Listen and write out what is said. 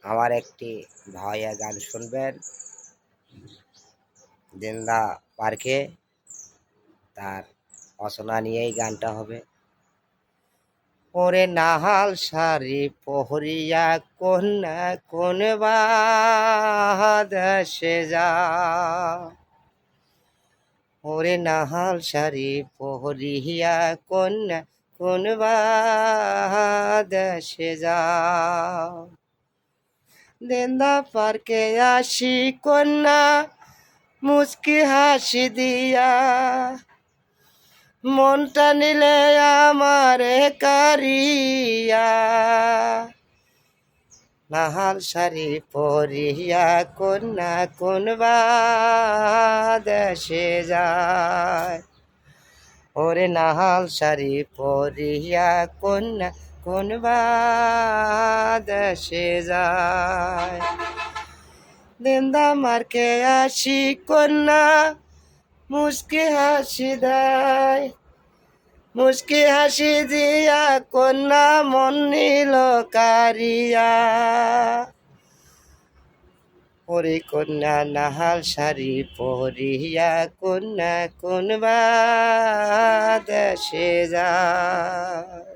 আমার একটি ভাওয়াইয়া গান শুনবেন দিনদা পার্কে। তার রচনা নিয়েই গানটা হবে। ওরে নাহাল শাড়ি পহরিয়া কন্যা কোন দেশে যা, ওরে নাহাল শাড়ি পহরিয়া কন্যা কোন দেশে যা, দিনদা পার্কে আসি কন্যা মুচকি হাসি দিয়া, মনটা নিলে আমারে কারিয়া, নাহাল শাড়ি পরিয়া কন্যা কোন দেশে যায়, ওরে নাহাল শাড়ি পরিয়া কন্যা কোন দেশে যায়, দিনদা মার্কে আসি কন্যা মুচকি হাসি দেয়, মুচকি হাসি দিয়া কন্যা মন নিল কারিয়া, ওরে কন্যা নাহাল শাড়ি পরিয়া কন্যা কোন দেশে যায়।